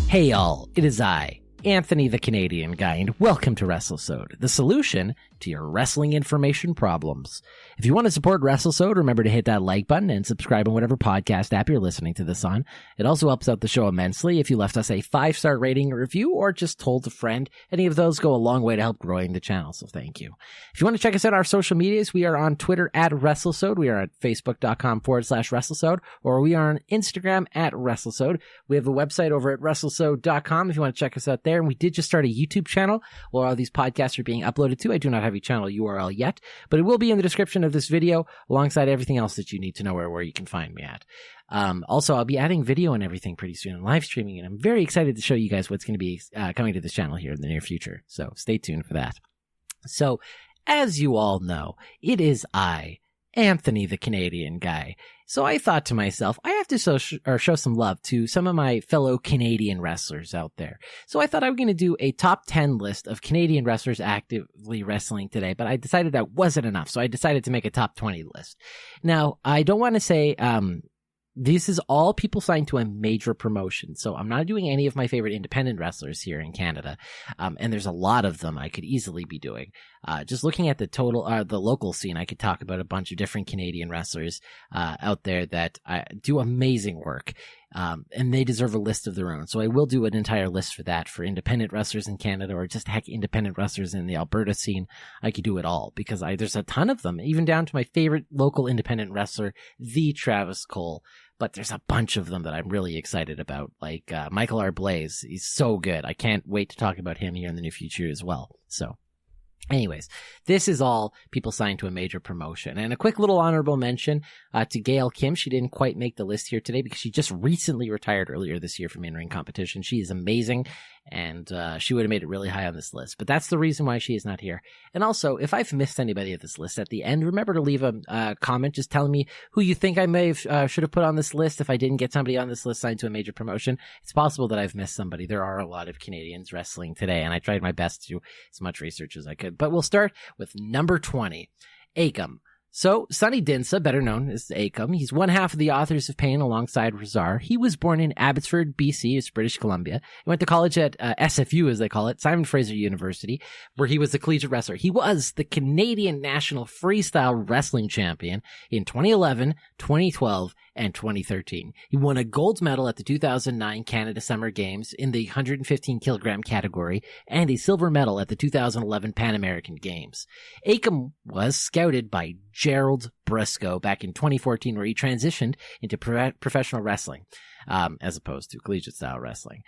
Hey y'all, it is I, Anthony the Canadian Guy, and welcome to Wrestlesode, the solution to your wrestling information problems. If you want to support Wrestlesode, remember to hit that like button and subscribe on whatever podcast app you're listening to this on. It also helps out the show immensely if you left us a 5-star rating or review or just told a friend. Any of those go a long way to help growing the channel, so thank you. If you want to check us out on our social medias, we are on Twitter at Wrestlesode. We are at facebook.com/Wrestlesode, or we are on Instagram at Wrestlesode. We have a website over at Wrestlesode.com if you want to check us out there. And we did just start a YouTube channel where all these podcasts are being uploaded to. I do not have a channel URL yet, but it will be in the description of this video alongside everything else that you need to know where you can find me at. Also, I'll be adding video and everything pretty soon and live streaming, and I'm very excited to show you guys what's going to be coming to this channel here in the near future. So stay tuned for that. So, as you all know, it is I, Anthony the Canadian Guy. So I thought to myself, I have to show some love to some of my fellow Canadian wrestlers out there. So I thought I was going to do a top 10 list of Canadian wrestlers actively wrestling today, but I decided that wasn't enough. So I decided to make a top 20 list. Now, I don't want to say, this is all people signed to a major promotion. So I'm not doing any of my favorite independent wrestlers here in Canada. And there's a lot of them I could easily be doing. Just looking at the total, the local scene, I could talk about a bunch of different Canadian wrestlers, out there that do amazing work. And they deserve a list of their own. So I will do an entire list for that, for independent wrestlers in Canada, or just heck, independent wrestlers in the Alberta scene. I could do it all because there's a ton of them, even down to my favorite local independent wrestler, the Travis Cole. But there's a bunch of them that I'm really excited about, like Michael R. Blaze. He's so good. I can't wait to talk about him here in the near future as well. So anyways, this is all people signed to a major promotion. And a quick little honorable mention to Gail Kim. She didn't quite make the list here today because she just recently retired earlier this year from in-ring competition. She is amazing, and she would have made it really high on this list. But that's the reason why she is not here. And also, if I've missed anybody at this list at the end, remember to leave a comment just telling me who you think I may have should have put on this list if I didn't get somebody on this list signed to a major promotion. It's possible that I've missed somebody. There are a lot of Canadians wrestling today, and I tried my best to do as much research as I could. But we'll start with number 20, Akam. So, Sonny Dinsa, better known as Akam, he's one half of the Authors of Pain alongside Razar. He was born in Abbotsford, BC, it's British Columbia. He went to college at SFU, as they call it, Simon Fraser University, where he was a collegiate wrestler. He was the Canadian National Freestyle Wrestling Champion in 2011, 2012, and 2013. He won a gold medal at the 2009 Canada Summer Games in the 115 kilogram category and a silver medal at the 2011 Pan American Games. Akam was scouted by Gerald Briscoe back in 2014, where he transitioned into professional wrestling, as opposed to collegiate style wrestling.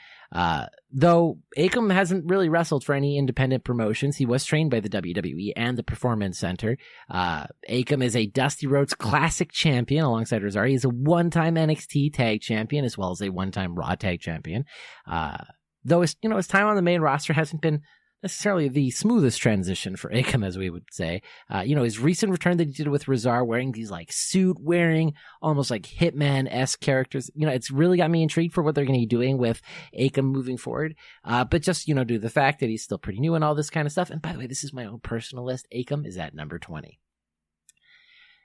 Though Akam hasn't really wrestled for any independent promotions, he was trained by the WWE and the Performance Center. Akam is a Dusty Rhodes Classic champion alongside Razar. He is a one-time NXT tag champion as well as a one-time Raw tag champion. Though his time on the main roster hasn't been necessarily the smoothest transition for Akam, as we would say. His recent return that he did with Razar, wearing these like suit-wearing, almost like Hitman-esque characters, it's really got me intrigued for what they're going to be doing with Akam moving forward. But just, due to the fact that he's still pretty new and all this kind of stuff. And by the way, this is my own personal list. Akam is at number 20.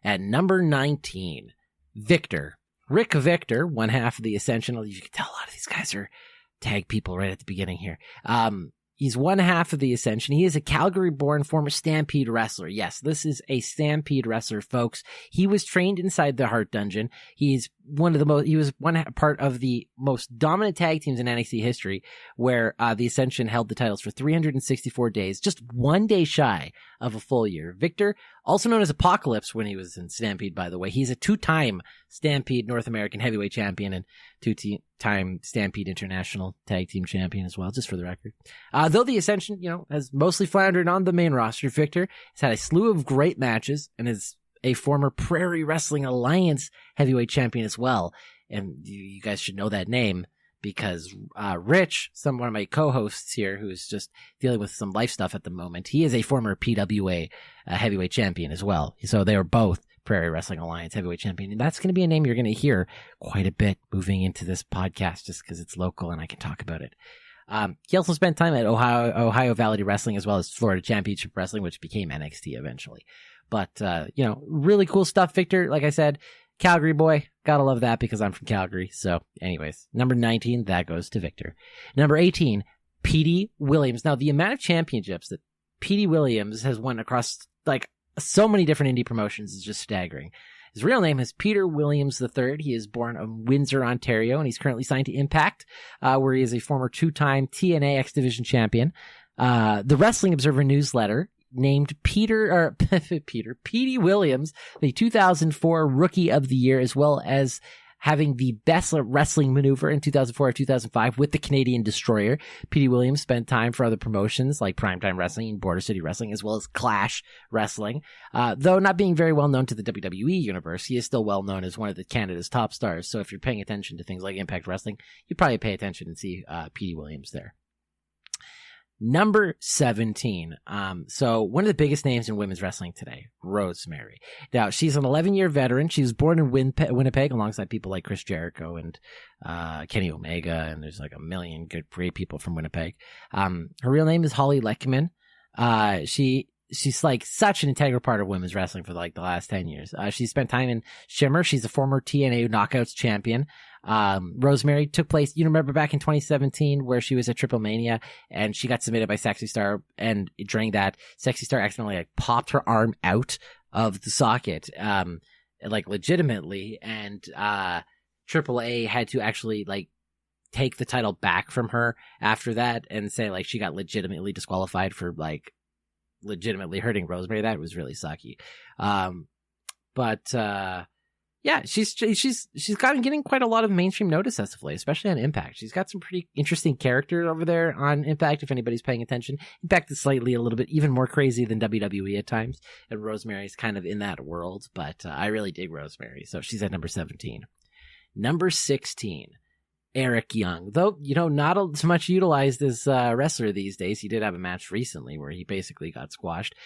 At number 19, Victor. Rick Victor, one half of the Ascension. You can tell a lot of these guys are tag people right at the beginning here. He's one half of the Ascension. He is a Calgary-born former Stampede wrestler. Yes, this is a Stampede wrestler, folks. He was trained inside the Heart Dungeon. He was one part of the most dominant tag teams in NXT history, where the Ascension held the titles for 364 days, just one day shy of a full year. Victor, also known as Apocalypse when he was in Stampede, by the way, he's a two-time Stampede North American Heavyweight Champion and two-time Stampede International Tag Team Champion as well, just for the record. Though the Ascension, has mostly floundered on the main roster, Victor has had a slew of great matches and is a former Prairie Wrestling Alliance heavyweight champion as well. And you guys should know that name because Rich, one of my co-hosts here, who's just dealing with some life stuff at the moment, he is a former PWA heavyweight champion as well. So they are both Prairie Wrestling Alliance heavyweight champion. And that's going to be a name you're going to hear quite a bit moving into this podcast just because it's local and I can talk about it. He also spent time at Ohio Valley Wrestling as well as Florida Championship Wrestling, which became NXT eventually. But, really cool stuff. Victor, like I said, Calgary boy. Gotta love that because I'm from Calgary. So anyways, number 19, that goes to Victor. Number 18, Petey Williams. Now, the amount of championships that Petey Williams has won across like so many different indie promotions is just staggering. His real name is Peter Williams III. He is born in Windsor, Ontario, and he's currently signed to Impact, where he is a former two-time TNA X Division champion. The Wrestling Observer newsletter named Petey Williams the 2004 Rookie of the Year, as well as having the best wrestling maneuver in 2004 or 2005 with the Canadian Destroyer. Petey Williams spent time for other promotions like Primetime Wrestling and Border City Wrestling, as well as Clash Wrestling. Though not being very well known to the WWE universe, he is still well known as one of the Canada's top stars. So if you're paying attention to things like Impact Wrestling, you probably pay attention and see Petey Williams there. Number 17. So one of the biggest names in women's wrestling today, Rosemary. Now, she's an 11-year veteran. She was born in Winnipeg alongside people like Chris Jericho and Kenny Omega, and there's like a million great people from Winnipeg. Her real name is Holly Leckman. She's like such an integral part of women's wrestling for like the last 10 years. She spent time in Shimmer. She's a former TNA Knockouts champion. Rosemary took place, you remember back in 2017 where she was at Triple Mania and she got submitted by Sexy Star, and during that, Sexy Star accidentally like popped her arm out of the socket, like legitimately, and Triple A had to actually like take the title back from her after that and say like she got legitimately disqualified for like legitimately hurting Rosemary. That was really sucky. Yeah, she's gotten getting quite a lot of mainstream notice as of late, especially on Impact. She's got some pretty interesting character over there on Impact, if anybody's paying attention. Impact is slightly a little bit even more crazy than WWE at times, and Rosemary's kind of in that world, but I really dig Rosemary, so she's at number 17. Number 16, Eric Young. Though, not so much utilized as a wrestler these days. He did have a match recently where he basically got squashed.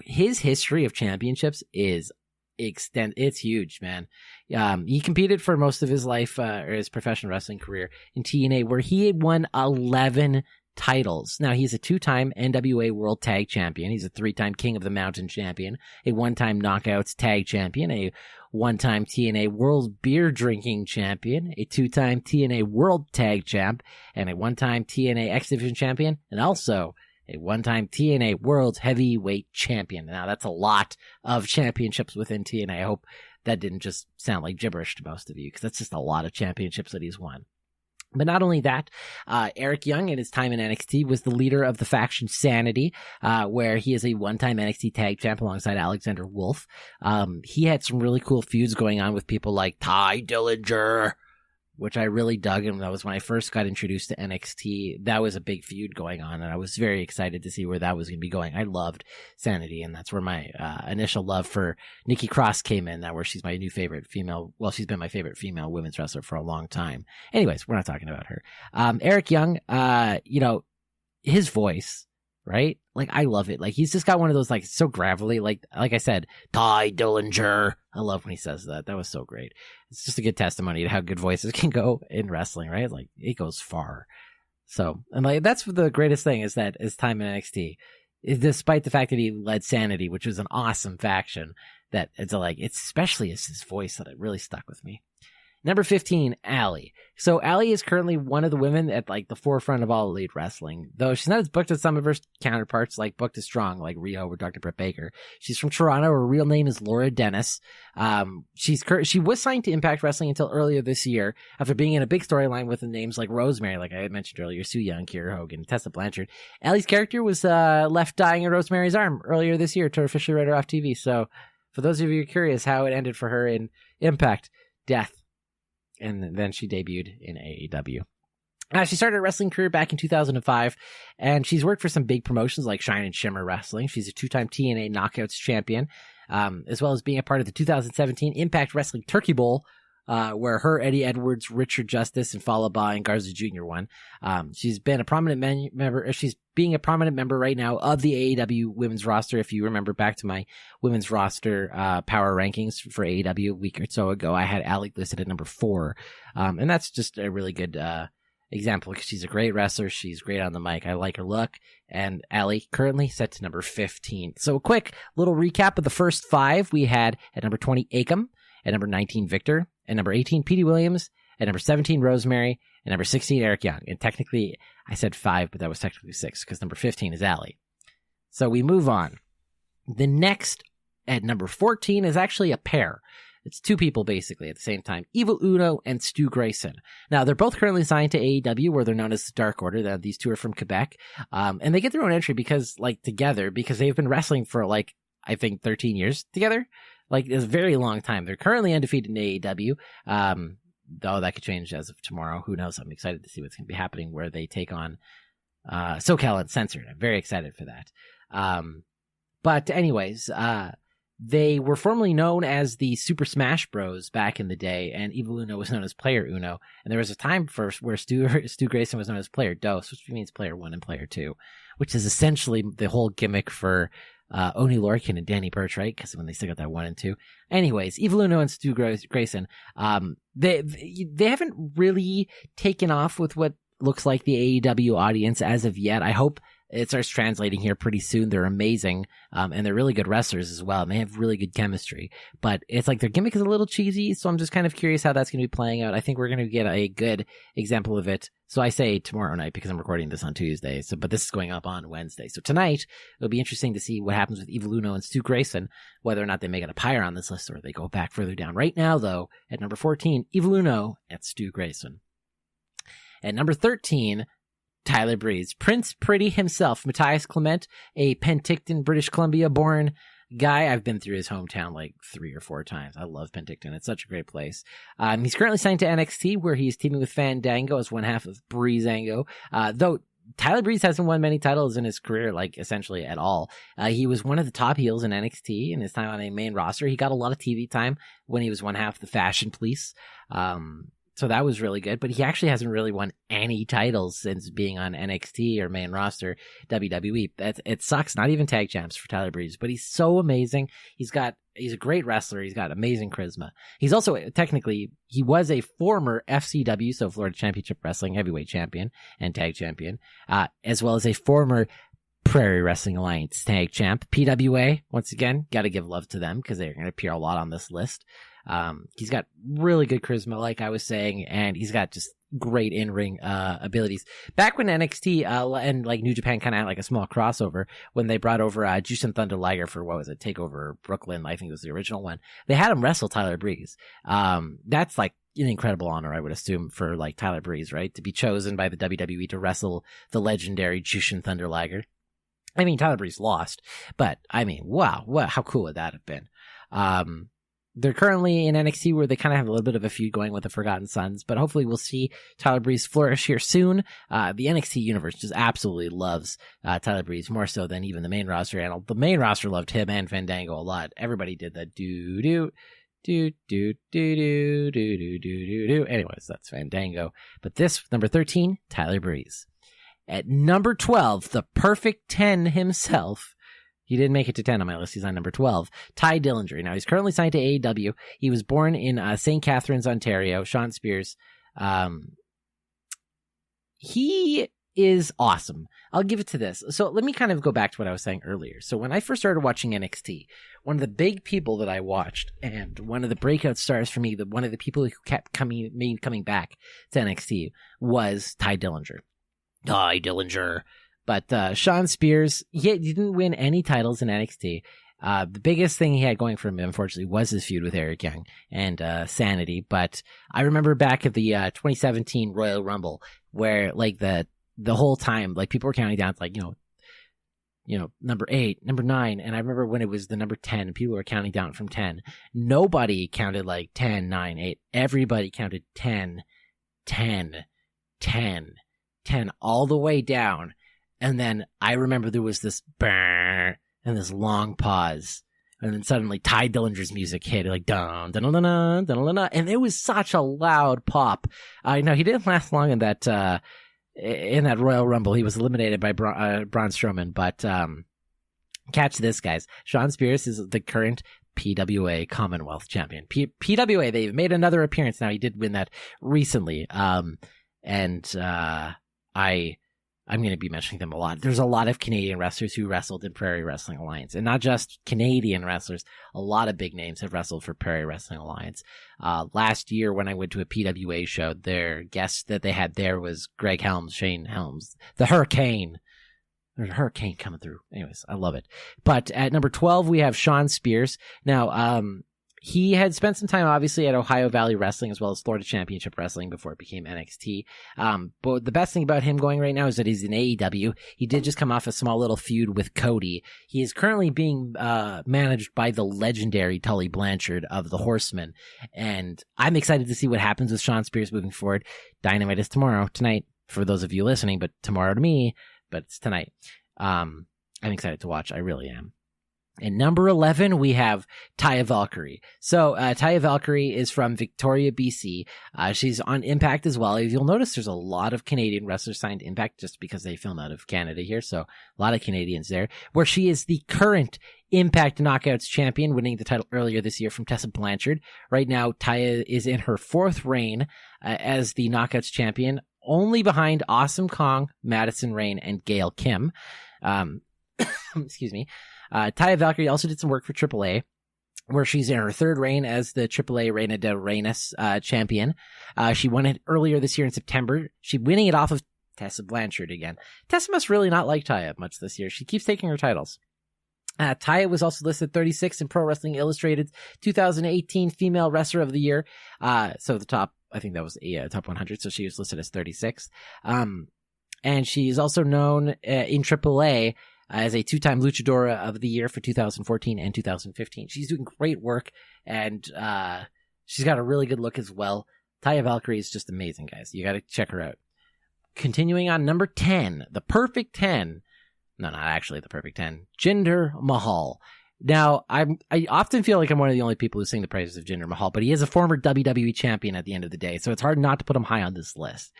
His history of championships is it's huge, man. He competed for most of his life, or his professional wrestling career in TNA, where he had won 11 titles. Now, he's a 2-time NWA World Tag Champion. He's a 3-time King of the Mountain Champion, a 1-time Knockouts Tag Champion, a 1-time TNA World Beer Drinking Champion, a 2-time TNA World Tag Champ, and a 1-time TNA X Division Champion, and also a 1-time TNA World Heavyweight Champion. Now, that's a lot of championships within TNA. I hope that didn't just sound like gibberish to most of you, because that's just a lot of championships that he's won. But not only that, Eric Young, in his time in NXT, was the leader of the faction Sanity, where he is a 1-time NXT Tag Champ alongside Alexander Wolf. He had some really cool feuds going on with people like Ty Dillinger, which I really dug, and that was when I first got introduced to NXT. That was a big feud going on, and I was very excited to see where that was going to be going. I loved Sanity, and that's where my initial love for Nikki Cross came in, where she's my new favorite female. Well, she's been my favorite female women's wrestler for a long time. Anyways, we're not talking about her. Eric Young, his voice, right? Like, I love it. Like, he's just got one of those, like, so gravelly, like I said, Ty Dillinger. I love when he says that. That was so great. It's just a good testimony to how good voices can go in wrestling, right? Like, it goes far. So, and like, that's the greatest thing is that his time in NXT, despite the fact that he led Sanity, which was an awesome faction, that it's like, it's especially his voice that it really stuck with me. Number 15, Allie. So Allie is currently one of the women at like the forefront of all elite wrestling, though she's not as booked as some of her counterparts, like booked as strong, like Riho or Dr. Britt Baker. She's from Toronto. Her real name is Laura Dennis. She was signed to Impact Wrestling until earlier this year after being in a big storyline with the names like Rosemary, like I had mentioned earlier, Sue Young, Kiera Hogan, Tessa Blanchard. Allie's character was left dying in Rosemary's arm earlier this year to officially write her off TV. So for those of you curious how it ended for her in Impact, death. And then she debuted in AEW. She started her wrestling career back in 2005, and she's worked for some big promotions like Shine and Shimmer Wrestling. She's a 2-time TNA Knockouts champion, as well as being a part of the 2017 Impact Wrestling Turkey Bowl, where her, Eddie Edwards, Richard Justice, and Falaba and Garza Jr. won. She's been a prominent member. She's being a prominent member right now of the AEW women's roster. If you remember back to my women's roster power rankings for AEW a week or so ago, I had Allie listed at number 4. And that's just a really good example because she's a great wrestler. She's great on the mic. I like her look. And Allie currently set to number 15. So a quick little recap of the first 5 we had at number 20, Akam. At number 19, Victor. At number 18, Petey Williams. At number 17, Rosemary. At number 16, Eric Young. And technically, I said 5, but that was technically 6 because number 15 is Allie. So we move on. The next at number 14 is actually a pair. It's 2 people basically at the same time. Evil Uno and Stu Grayson. Now, they're both currently signed to AEW, where they're known as the Dark Order. These 2 are from Quebec. And they get their own entry together because they've been wrestling for I think 13 years together. It's a very long time. They're currently undefeated in AEW. Though that could change as of tomorrow. Who knows? I'm excited to see what's going to be happening where they take on SoCal Uncensored. I'm very excited for that. But anyways, they were formerly known as the Super Smash Bros back in the day, and Evil Uno was known as Player Uno. And there was a time first where Stu Grayson was known as Player Dos, which means Player 1 and Player 2, which is essentially the whole gimmick for Oni Lorcan and Danny Burch, right? Because when they still got that 1 and 2. Anyways, Evil Uno and Stu Grayson, they haven't really taken off with what looks like the AEW audience as of yet. I hope it starts translating here pretty soon. They're amazing, and they're really good wrestlers as well, and they have really good chemistry. But it's their gimmick is a little cheesy, so I'm just kind of curious how that's going to be playing out. I think we're going to get a good example of it. So I say tomorrow night because I'm recording this on Tuesday, but this is going up on Wednesday. So tonight, it'll be interesting to see what happens with Evil Uno and Stu Grayson, whether or not they make it up higher on this list or they go back further down. Right now, though, at number 14, Evil Uno and Stu Grayson. At number 13, Tyler Breeze. Prince Pretty himself, Matthias Clement, a Penticton, British Columbia born guy. I've been through his hometown 3 or 4 times. I love Penticton. It's such a great place. He's currently signed to NXT, where he's teaming with Fandango as one half of Breezango. Though Tyler Breeze hasn't won many titles in his career, essentially at all. He was one of the top heels in NXT in his time on a main roster. He got a lot of TV time when he was one half of the Fashion Police. So that was really good, but he actually hasn't really won any titles since being on NXT or main roster WWE. It sucks. Not even tag champs for Tyler Breeze, but he's so amazing. He's a great wrestler. He's got amazing charisma. He's also he was a former FCW, so Florida Championship Wrestling heavyweight champion and tag champion, as well as a former Prairie Wrestling Alliance tag champ. PWA, once again, got to give love to them because they're going to appear a lot on this list. He's got really good charisma, like I was saying, and he's got just great in-ring abilities. Back when NXT and New Japan kind of had a small crossover when they brought over Jushin Thunder Liger for TakeOver Brooklyn, I think it was the original one. They had him wrestle Tyler Breeze. That's an incredible honor, I would assume, for Tyler Breeze, right? To be chosen by the WWE to wrestle the legendary Jushin Thunder Liger. I mean, Tyler Breeze lost, but wow, how cool would that have been? They're currently in NXT where they kind of have a little bit of a feud going with the Forgotten Sons, but hopefully we'll see Tyler Breeze flourish here soon. The NXT universe just absolutely loves Tyler Breeze, more so than even the main roster. And the main roster loved him and Fandango a lot. Everybody did that do. Anyways, that's Fandango. But this, number 13, Tyler Breeze. At number 12, the perfect 10 himself. He didn't make it to 10 on my list. He's on number 12. Ty Dillinger. Now, he's currently signed to AEW. He was born in St. Catharines, Ontario. Shawn Spears. He is awesome. I'll give it to this. So let me kind of go back to what I was saying earlier. So when I first started watching NXT, one of the big people that I watched and one of the breakout stars for me, one of the people who kept coming back to NXT was Ty Dillinger. Ty Dillinger. But Shawn Spears, he didn't win any titles in NXT. The biggest thing he had going for him, unfortunately, was his feud with Eric Young and Sanity. But I remember back at the 2017 Royal Rumble, where the whole time, people were counting down to number 8, number 9, and I remember when it was the number 10, people were counting down from 10. Nobody counted 10, 9, 8. Everybody counted 10, 10, 10, 10, all the way down. And then I remember there was this brrr and this long pause. And then suddenly Ty Dillinger's music hit, dun, dun, dun, dun, dun, dun, dun, dun, and it was such a loud pop. He didn't last long in that Royal Rumble. He was eliminated by Braun Strowman. But catch this, guys. Shawn Spears is the current PWA Commonwealth Champion. PWA, they've made another appearance now. He did win that recently. I'm going to be mentioning them a lot. There's a lot of Canadian wrestlers who wrestled in Prairie Wrestling Alliance, and not just Canadian wrestlers. A lot of big names have wrestled for Prairie Wrestling Alliance. Last year when I went to a PWA show, their guest that they had there was Greg Helms, Shane Helms, the Hurricane. There's a hurricane coming through. Anyways, I love it. But at number 12, we have Shawn Spears. Now, he had spent some time, obviously, at Ohio Valley Wrestling as well as Florida Championship Wrestling before it became NXT. But the best thing about him going right now is that he's in AEW. He did just come off a small little feud with Cody. He is currently being managed by the legendary Tully Blanchard of the Horsemen. And I'm excited to see what happens with Shawn Spears moving forward. Dynamite is tonight, for those of you listening, but tomorrow to me. But it's tonight. I'm excited to watch. I really am. And number 11, we have Taya Valkyrie. So Taya Valkyrie is from Victoria, BC. She's on Impact as well. You'll notice there's a lot of Canadian wrestlers signed to Impact just because they film out of Canada here. So a lot of Canadians there. Where she is the current Impact Knockouts champion, winning the title earlier this year from Tessa Blanchard. Right now, Taya is in her 4th reign as the Knockouts champion, only behind Awesome Kong, Madison Rayne, and Gail Kim. Excuse me. Taya Valkyrie also did some work for AAA, where she's in her 3rd reign as the AAA Reina de Reinas champion. She won it earlier this year in September. She's winning it off of Tessa Blanchard again. Tessa must really not like Taya much this year. She keeps taking her titles. Taya was also listed 36 in Pro Wrestling Illustrated's 2018 Female Wrestler of the Year. So the top, I think that was a top 100. So she was listed as 36. And she's also known in AAA as a 2-time Luchadora of the Year for 2014 and 2015. She's doing great work, and she's got a really good look as well. Taya Valkyrie is just amazing, guys. You got to check her out. Continuing on number 10, the perfect 10. No, not actually the perfect 10. Jinder Mahal. Now, I often feel like I'm one of the only people who sing the praises of Jinder Mahal, but he is a former WWE champion at the end of the day, so it's hard not to put him high on this list.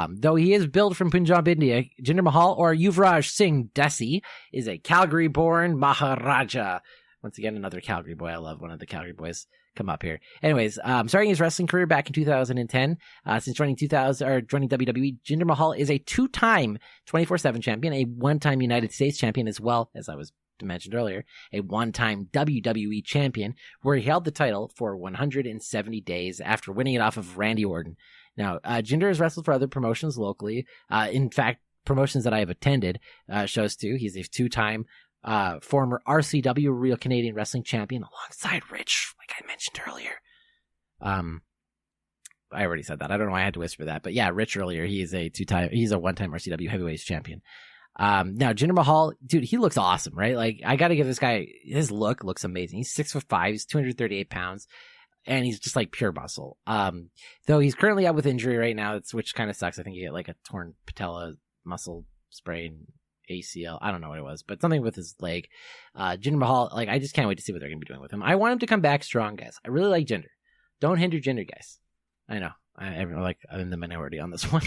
Though he is billed from Punjab, India, Jinder Mahal, or Yuvraj Singh Desi, is a Calgary-born Maharaja. Once again, another Calgary boy. I love one of the Calgary boys come up here. Anyways, starting his wrestling career back in 2010, since joining WWE, Jinder Mahal is a 2-time 24/7 champion, a 1-time United States champion, as well as I was mentioned earlier, a 1-time WWE champion, where he held the title for 170 days after winning it off of Randy Orton. Now, Jinder has wrestled for other promotions locally. In fact, promotions that I have attended shows too. He's a 2-time former RCW, Real Canadian Wrestling champion, alongside Rich, like I mentioned earlier. I already said that. I don't know why I had to whisper that, but yeah, Rich earlier. He's a 1-time RCW Heavyweights champion. Now Jinder Mahal, dude, he looks awesome, right? Like, I gotta give this guy, his look looks amazing. He's 6'5", he's 238 pounds, and he's just like pure muscle. Though he's currently out with injury right now, which kind of sucks. I think he had like a torn patella muscle sprain, ACL. I don't know what it was, but something with his leg. Jinder Mahal, like, I just can't wait to see what they're gonna be doing with him. I want him to come back strong, guys. I really like Jinder. Don't hinder Jinder, guys. I know. I'm in the minority on this one.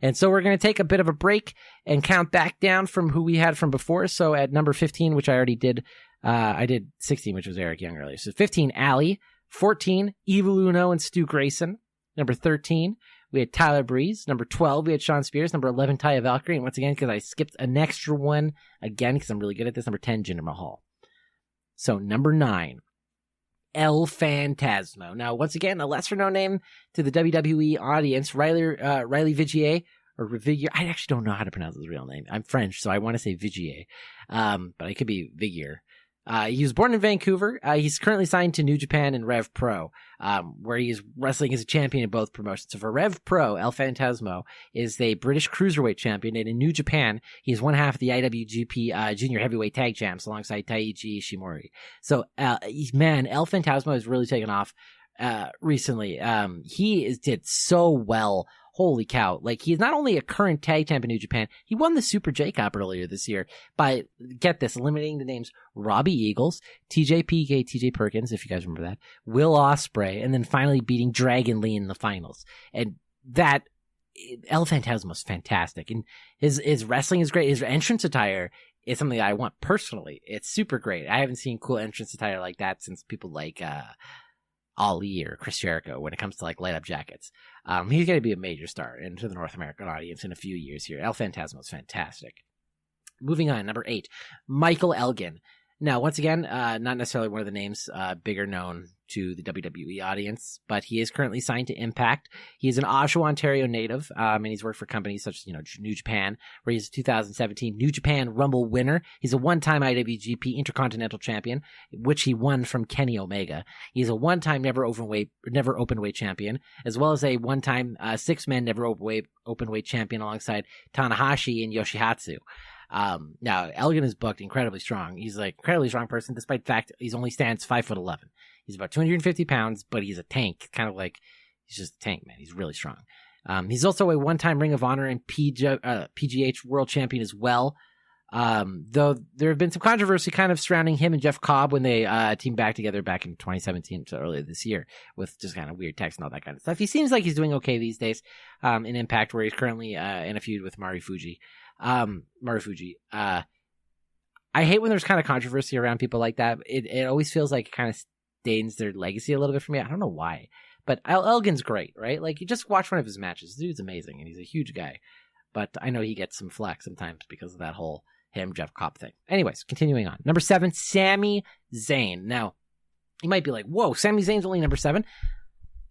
And so we're going to take a bit of a break and count back down from who we had from before. So at number 15, which I already did, I did 16, which was Eric Young earlier. So 15, Allie. 14, Evil Uno and Stu Grayson. Number 13, we had Tyler Breeze. Number 12, we had Shawn Spears. Number 11, Taya Valkyrie. And once again, because I skipped an extra one, again, because I'm really good at this, number 10, Jinder Mahal. So number 9, El Fantasma. Now, once again, a lesser-known name to the WWE audience, Riley Vigier, or Vigier. I actually don't know how to pronounce his real name. I'm French, so I want to say Vigier, but I could be Vigier. He was born in Vancouver. He's currently signed to New Japan and Rev Pro, where he is wrestling as a champion in both promotions. So for Rev Pro, El Fantasma is the British Cruiserweight champion, and in New Japan, he's one half of the IWGP Junior Heavyweight Tag Champs alongside Taiji Ishimori. So, El Fantasma has really taken off recently. He did so well. Holy cow. Like, he's not only a current tag champ in New Japan, he won the Super J-Cup earlier this year by, get this, eliminating the names Robbie Eagles, TJP, TJ Perkins, if you guys remember that, Will Ospreay, and then finally beating Dragon Lee in the finals. And that, El Fantasma was fantastic. And his wrestling is great. His entrance attire is something that I want personally. It's super great. I haven't seen cool entrance attire like that since people like, Ali or Chris Jericho when it comes to like light up jackets. He's going to be a major star into the North American audience in a few years here. El Fantasma is fantastic. Moving on, number 8, Michael Elgin. Now, once again, not necessarily one of the names bigger known to the WWE audience, but he is currently signed to Impact. He is an Oshawa, Ontario native, and he's worked for companies such as, New Japan, where he's a 2017 New Japan Rumble winner. He's a one-time IWGP Intercontinental Champion, which he won from Kenny Omega. He's a one-time never openweight champion, as well as a one-time six-man never openweight champion alongside Tanahashi and Yoshihatsu. Now Elgin is booked incredibly strong. He's like incredibly strong person, despite the fact he's only stands 5'11". He's about 250 pounds, but he's a tank, kind of like he's just a tank, man. He's really strong. He's also a one-time Ring of Honor and PGH World Champion as well. Though there have been some controversy kind of surrounding him and Jeff Cobb when they teamed back together back in 2017 to earlier this year with just kind of weird text and all that kind of stuff. He seems like he's doing okay these days in Impact, where he's currently in a feud with Marufuji. I hate when there's kind of controversy around people like that. It always feels like it kind of stains their legacy a little bit for me. I don't know why, but Elgin's great, right? Like, you just watch one of his matches. The dude's amazing, and he's a huge guy. But I know he gets some flack sometimes because of that whole Jeff Cobb thing. Anyways, continuing on. Number 7, Sami Zayn. Now, you might be like, whoa, Sami Zayn's only number 7?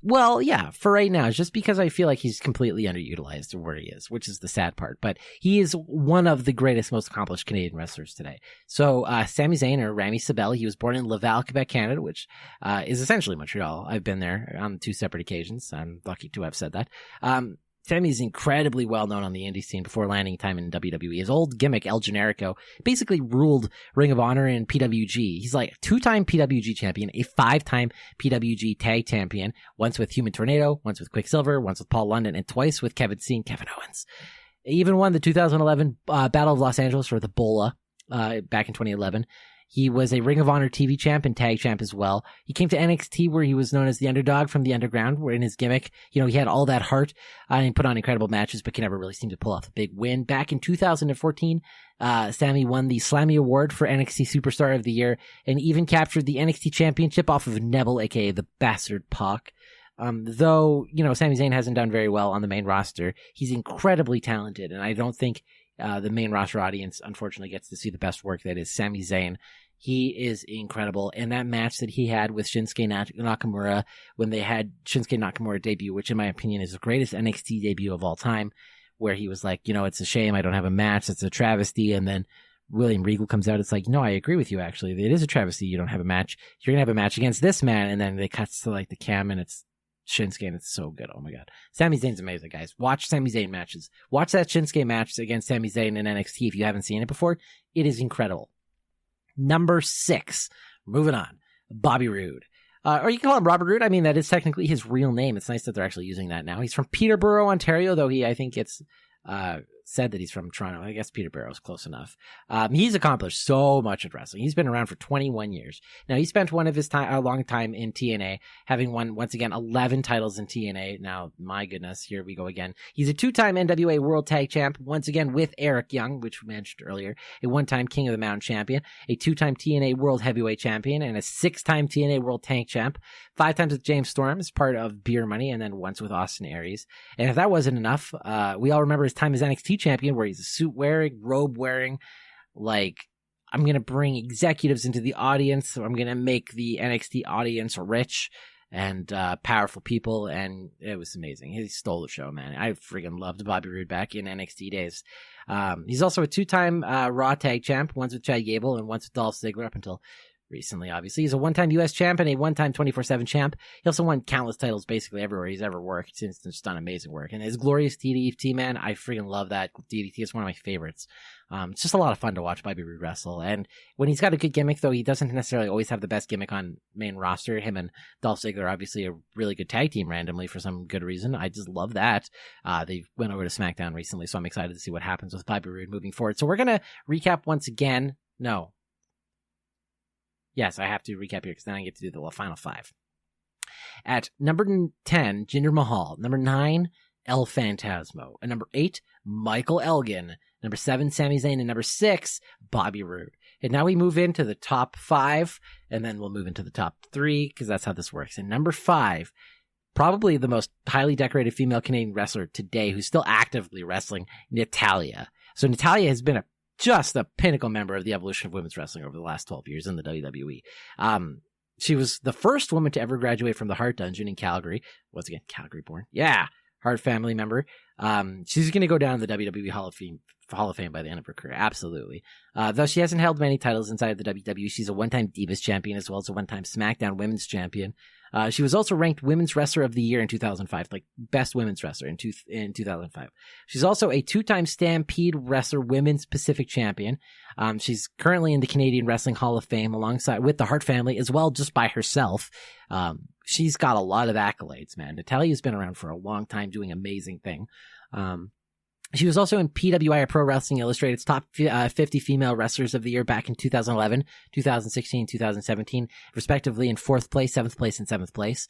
Well, yeah, for right now, just because I feel like he's completely underutilized where he is, which is the sad part. But he is one of the greatest, most accomplished Canadian wrestlers today. So, Sami Zayn, or Rami Sabel, he was born in Laval, Quebec, Canada, which is essentially Montreal. I've been there on 2 separate occasions. I'm lucky to have said that. Sami is incredibly well known on the indie scene before landing time in WWE. His old gimmick, El Generico, basically ruled Ring of Honor and PWG. He's like a 2-time PWG champion, a 5-time PWG tag champion, once with Human Tornado, once with Quicksilver, once with Paul London, and twice with Kevin Steen, Kevin Owens. He even won the 2011 Battle of Los Angeles for the Bola back in 2011. He was a Ring of Honor TV champ and tag champ as well. He came to NXT, where he was known as the underdog from the underground, where in his gimmick, he had all that heart and he put on incredible matches, but can never really seem to pull off a big win. Back in 2014, Sami won the Slammy Award for NXT Superstar of the Year and even captured the NXT Championship off of Neville, aka the Bastard Pac. Though, Sami Zayn hasn't done very well on the main roster, he's incredibly talented, and I don't think the main roster audience, unfortunately, gets to see the best work that is Sami Zayn. He is incredible. And that match that he had with Shinsuke Nakamura, when they had Shinsuke Nakamura debut, which in my opinion is the greatest NXT debut of all time, where he was like, it's a shame I don't have a match. It's a travesty. And then William Regal comes out. It's like, no, I agree with you, actually. It is a travesty. You don't have a match. You're going to have a match against this man. And then they cuts to like the cam and it's Shinsuke, and it's so good. Oh my god. Sami Zayn's amazing, guys. Watch Sami Zayn matches. Watch that Shinsuke match against Sami Zayn in NXT if you haven't seen it before. It is incredible. Number 6. Moving on. Bobby Roode. Or you can call him Robert Roode. I mean, that is technically his real name. It's nice that they're actually using that now. He's from Peterborough, Ontario, though I think it's said that he's from Toronto. I guess Peterborough is close enough. He's accomplished so much at wrestling. He's been around for 21 years. Now, he spent one of his time, a long time in TNA, having won, once again, 11 titles in TNA. Now, my goodness, here we go again. He's a 2-time NWA World Tag Champ, once again with Eric Young, which we mentioned earlier, a 1-time King of the Mountain Champion, a 2-time TNA World Heavyweight Champion, and a 6-time TNA World Tank Champ, 5 times with James Storm as part of Beer Money, and then once with Austin Aries. And if that wasn't enough, we all remember his time as NXT champion, where he's a suit wearing, robe wearing, like, I'm going to bring executives into the audience, so I'm going to make the NXT audience rich and powerful people, and it was amazing. He stole the show, man. I freaking loved Bobby Roode back in NXT days. He's also a 2-time Raw Tag Champ, once with Chad Gable and once with Dolph Ziggler up until recently, obviously. He's a 1-time U.S. champ and a 1-time 24/7 champ. He also won countless titles basically everywhere he's ever worked. He's just done amazing work. And his glorious DDT, man, I freaking love that. DDT is one of my favorites. It's just a lot of fun to watch Bobby Roode wrestle. And when he's got a good gimmick, though, he doesn't necessarily always have the best gimmick on main roster. Him and Dolph Ziggler are obviously a really good tag team randomly for some good reason. I just love that. They went over to SmackDown recently, so I'm excited to see what happens with Bobby Roode moving forward. So we're going to recap once again. No. Yes, I have to recap here because then I get to do the final 5. At number 10, Jinder Mahal. Number 9, El Fantasma. At number 8, Michael Elgin. Number 7, Sami Zayn. And number 6, Bobby Roode. And now we move into the top 5, and then we'll move into the top 3, because that's how this works. And number 5, probably the most highly decorated female Canadian wrestler today who's still actively wrestling, Natalya. So Natalya has been just a pinnacle member of the evolution of women's wrestling over the last 12 years in the WWE. She was the first woman to ever graduate from the Hart Dungeon in Calgary. Once again, Calgary born. Yeah, Hart family member. She's going to go down in the WWE Hall of Fame by the end of her career. Absolutely. Though she hasn't held many titles inside the WWE, she's a one-time Divas champion as well as a one-time SmackDown Women's champion. She was also ranked Women's Wrestler of the Year in 2005, like best women's wrestler in 2005. She's also a 2-time Stampede Wrestler Women's Pacific champion. She's currently in the Canadian Wrestling Hall of Fame alongside with the Hart family as well, just by herself. She's got a lot of accolades, man. Natalya's been around for a long time doing amazing thing. She was also in PWI, Pro Wrestling Illustrated's top 50 female wrestlers of the year back in 2011, 2016, 2017, respectively in 4th place, 7th place, and 7th place.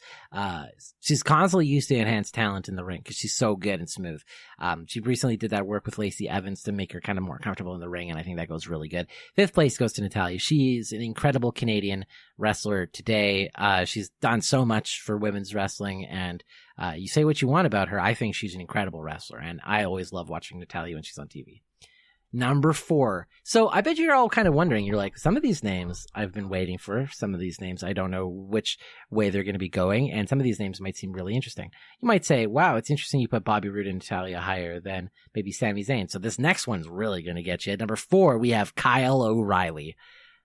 She's constantly used to enhance talent in the ring because she's so good and smooth. She recently did that work with Lacey Evans to make her kind of more comfortable in the ring, and I think that goes really good. 5th place goes to Natalya. She's an incredible Canadian wrestler today. She's done so much for women's wrestling, and you say what you want about her. I think she's an incredible wrestler, and I always love watching Natalya when she's on TV. Number 4. So I bet you're all kind of wondering, you're like, some of these names I've been waiting for. Some of these names, I don't know which way they're going to be going, and some of these names might seem really interesting. You might say, wow, it's interesting you put Bobby Roode and Natalya higher than maybe Sami Zayn. So this next one's really going to get you. At number 4, we have Kyle O'Reilly.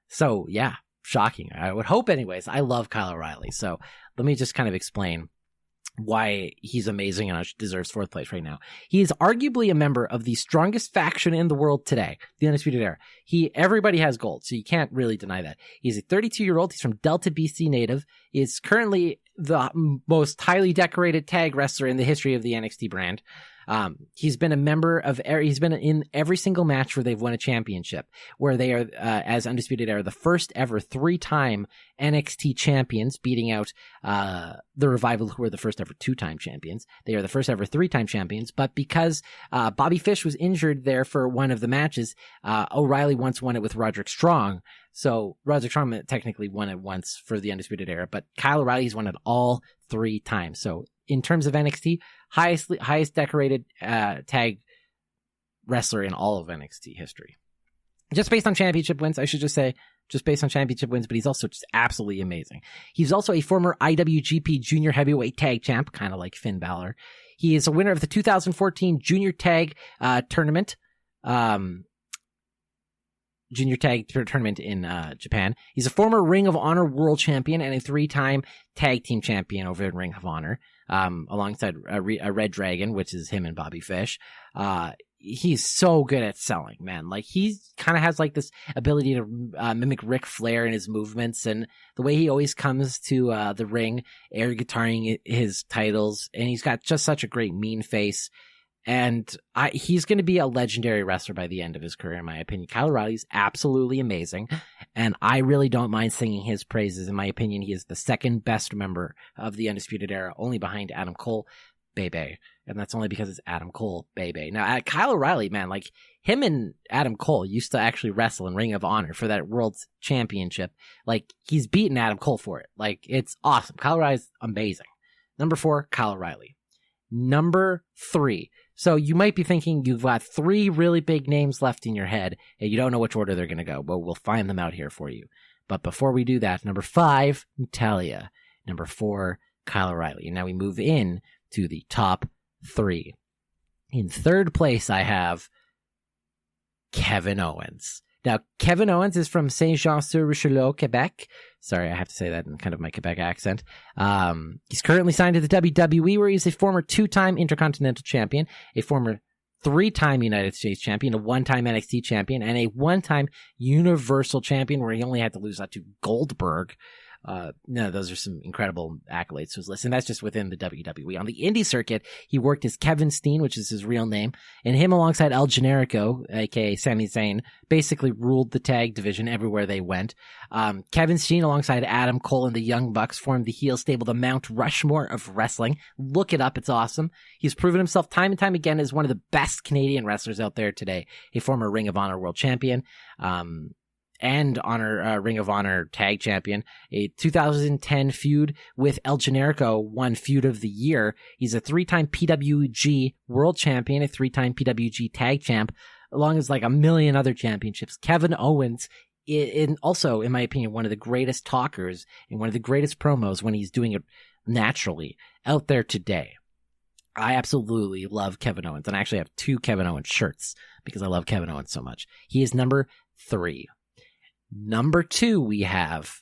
So yeah, shocking. I would hope anyways. I love Kyle O'Reilly. So let me just kind of explain why he's amazing and deserves 4th place right now. He is arguably a member of the strongest faction in the world today, the Undisputed Era. Everybody has gold, so you can't really deny that. He's a 32-year-old. He's from Delta, BC native. He is currently the most highly decorated tag wrestler in the history of the NXT brand. He's been in every single match where they've won a championship, where they are, as Undisputed Era, the first ever 3-time NXT champions, beating out, the Revival, who were the first ever 2-time champions. They are the first ever 3-time champions, but because, Bobby Fish was injured there for one of the matches, O'Reilly once won it with Roderick Strong. So Roderick Strong technically won it once for the Undisputed Era, but Kyle O'Reilly's won it all 3 times. So in terms of NXT, highest decorated tag wrestler in all of NXT history. Just based on championship wins, I should just say, just based on championship wins, but he's also just absolutely amazing. He's also a former IWGP Junior Heavyweight Tag Champ, kind of like Finn Balor. He is a winner of the 2014 Junior Tag Tournament. Junior Tag Tournament in Japan. He's a former Ring of Honor World Champion and a 3-time Tag Team Champion over in Ring of Honor, alongside a Red Dragon, which is him and Bobby Fish. He's so good at selling, man. Like, he kind of has like this ability to mimic Ric Flair in his movements, and the way he always comes to the ring, air guitaring his titles, and he's got just such a great mean face. And he's going to be a legendary wrestler by the end of his career, in my opinion. Kyle O'Reilly's absolutely amazing, and I really don't mind singing his praises. In my opinion, he is the second best member of the Undisputed Era, only behind Adam Cole, Bebe. And that's only because it's Adam Cole, Bebe. Now, Kyle O'Reilly, man, like, him and Adam Cole used to actually wrestle in Ring of Honor for that World Championship. Like, he's beaten Adam Cole for it. Like, it's awesome. Kyle O'Reilly's amazing. Number 4, Kyle O'Reilly. Number 3. So you might be thinking you've got 3 really big names left in your head, and you don't know which order they're going to go. Well, we'll find them out here for you. But before we do that, number 5, Natalya. Number 4, Kyle O'Reilly. And now we move in to the top 3. In 3rd place, I have Kevin Owens. Now, Kevin Owens is from Saint-Jean-sur-Richelieu, Quebec. Sorry, I have to say that in kind of my Quebec accent. He's currently signed to the WWE, where he's a former 2-time Intercontinental Champion, a former 3-time United States Champion, a 1-time NXT Champion, and a 1-time Universal Champion, where he only had to lose that to Goldberg. No, those are some incredible accolades to his list, and that's just within the WWE. On the indie circuit, he worked as Kevin Steen, which is his real name, and him alongside El Generico, aka Sami Zayn, basically ruled the tag division everywhere they went. Kevin Steen alongside Adam Cole and the Young Bucks formed the heel stable, the Mount Rushmore of wrestling. Look it up, it's awesome. He's proven himself time and time again as one of the best Canadian wrestlers out there today, a former Ring of Honor World Champion. and Ring of Honor tag champion. A 2010 feud with El Generico won Feud of the Year. He's a 3-time PWG world champion, a 3-time PWG tag champ, along as like a million other championships. Kevin Owens, also, in my opinion, one of the greatest talkers and one of the greatest promos when he's doing it naturally out there today. I absolutely love Kevin Owens, and I actually have 2 Kevin Owens shirts because I love Kevin Owens so much. He is number 3. Number 2, we have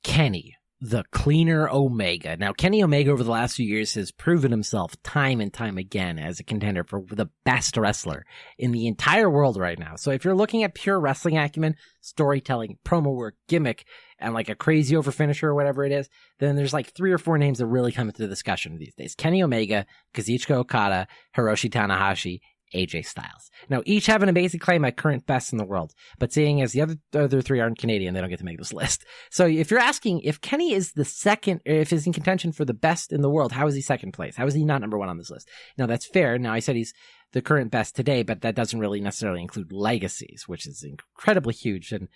Kenny, the Cleaner Omega. Now, Kenny Omega over the last few years has proven himself time and time again as a contender for the best wrestler in the entire world right now. So if you're looking at pure wrestling acumen, storytelling, promo work, gimmick, and like a crazy over finisher or whatever it is, then there's like 3 or 4 names that really come into the discussion these days. Kenny Omega, Kazuchika Okada, Hiroshi Tanahashi, AJ Styles. Now, each have an amazing claim at current best in the world, but seeing as the other 3 aren't Canadian, they don't get to make this list. So if you're asking if Kenny is the second, or if he's in contention for the best in the world, how is he second place? How is he not number 1 on this list? Now, that's fair. Now, I said he's the current best today, but that doesn't really necessarily include legacies, which is incredibly huge. And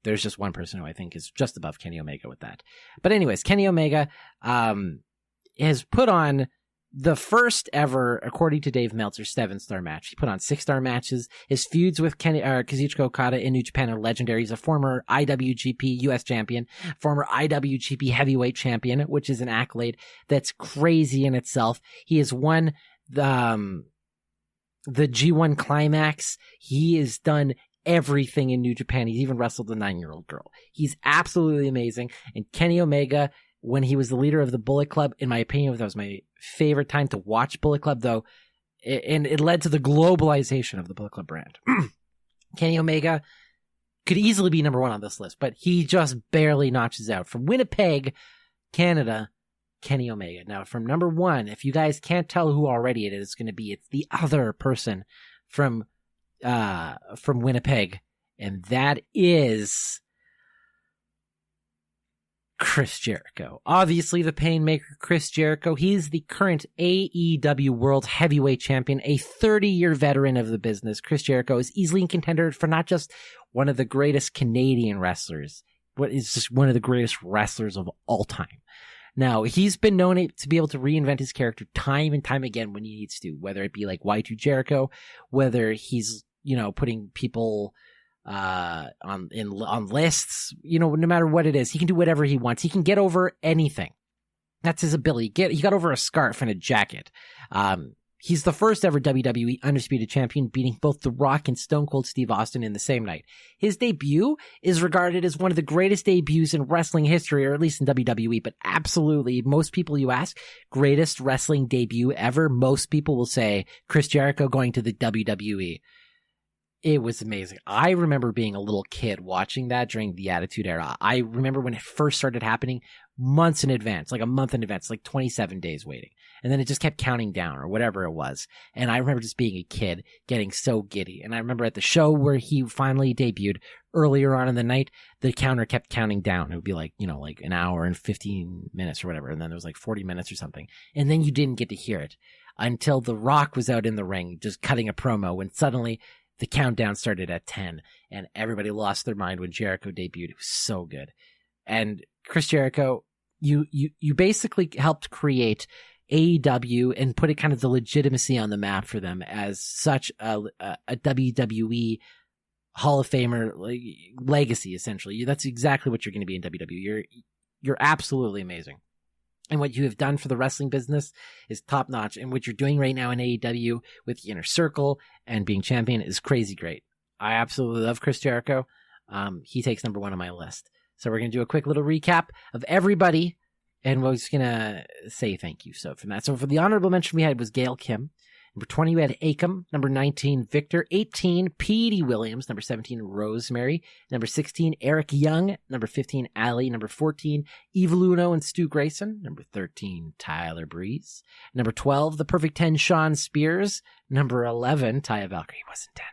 there's just one person who I think is just above Kenny Omega with that. But anyways, Kenny Omega has put on the first ever, according to Dave Meltzer, 7-star match. He put on 6-star matches. His feuds with Kazuchika Okada in New Japan are legendary. He's a former IWGP US champion, former IWGP heavyweight champion, which is an accolade that's crazy in itself. He has won the G1 Climax. He has done everything in New Japan. He's even wrestled the 9-year-old girl. He's absolutely amazing. And Kenny Omega, when he was the leader of the Bullet Club, in my opinion, that was my favorite time to watch Bullet Club, though, and it led to the globalization of the Bullet Club brand. Kenny Omega could easily be number 1 on this list, but he just barely notches out. From Winnipeg, Canada, Kenny Omega. Now, from number 1, if you guys can't tell who already it is, it's going to be, it's the other person from Winnipeg, and that is Chris Jericho. Obviously, the Painmaker, Chris Jericho. He's the current AEW World Heavyweight Champion, a 30-year veteran of the business. Chris Jericho is easily in contender for not just one of the greatest Canadian wrestlers, but is just one of the greatest wrestlers of all time. Now, he's been known to be able to reinvent his character time and time again when he needs to, whether it be like Y2 Jericho, whether he's, putting people on lists, no matter what it is, he can do whatever he wants. He can get over anything. That's his ability. He got over a scarf and a jacket. He's the first ever WWE Undisputed Champion, beating both The Rock and Stone Cold Steve Austin in the same night. His debut is regarded as one of the greatest debuts in wrestling history, or at least in WWE, but absolutely, most people you ask, greatest wrestling debut ever, most people will say Chris Jericho going to the WWE. It was amazing. I remember being a little kid watching that during the Attitude Era. I remember when it first started happening months in advance, like a month in advance, like 27 days waiting. And then it just kept counting down or whatever it was. And I remember just being a kid getting so giddy. And I remember at the show where he finally debuted earlier on in the night, the counter kept counting down. It would be like, like an hour and 15 minutes or whatever. And then there was like 40 minutes or something. And then you didn't get to hear it until The Rock was out in the ring just cutting a promo, when suddenly the countdown started at 10 and everybody lost their mind when Jericho debuted. It was so good. And Chris Jericho, you basically helped create AEW and put it kind of the legitimacy on the map for them as such a WWE Hall of Famer legacy, essentially. That's exactly what you're going to be in WWE. You're absolutely amazing. And what you have done for the wrestling business is top notch. And what you're doing right now in AEW with the Inner Circle and being champion is crazy great. I absolutely love Chris Jericho. He takes number 1 on my list. So we're going to do a quick little recap of everybody, and we're just going to say thank you. So from that, for the honorable mention we had was Gail Kim. Number 20, we had Akam. Number 19, Victor. 18, Petey Williams. Number 17, Rosemary. Number 16, Eric Young. Number 15, Allie. Number 14, Eva Luno and Stu Grayson. Number 13, Tyler Breeze. Number 12, The Perfect 10, Shawn Spears. Number 11, Taya Valkyrie. He wasn't 10.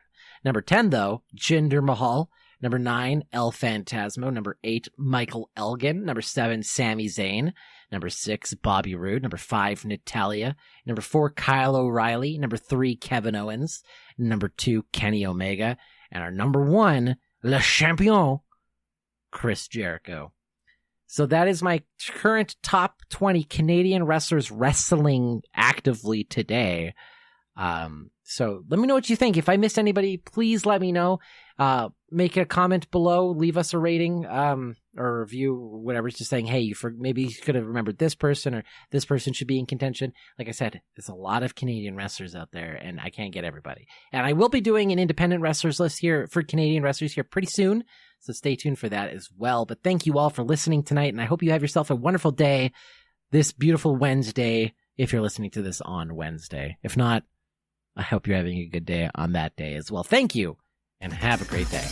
Number 10, though, Jinder Mahal. Number 9, El Fantasmo. Number 8, Michael Elgin. Number 7, Sami Zayn. Number 6, Bobby Roode. Number 5, Natalya. Number 4, Kyle O'Reilly. Number 3, Kevin Owens. Number 2, Kenny Omega. And our number 1 Le Champion, Chris Jericho. So that is my current top 20 Canadian wrestlers wrestling actively today. So let me know what you think. If I missed anybody, please let me know. Make a comment below, leave us a rating, or a review, or whatever. It's just saying, hey, maybe you could have remembered this person, or this person should be in contention. Like I said, there's a lot of Canadian wrestlers out there, and I can't get everybody. And I will be doing an independent wrestlers list here for Canadian wrestlers here pretty soon. So stay tuned for that as well. But thank you all for listening tonight, and I hope you have yourself a wonderful day this beautiful Wednesday, if you're listening to this on Wednesday. If not, I hope you're having a good day on that day as well. Thank you, and have a great day.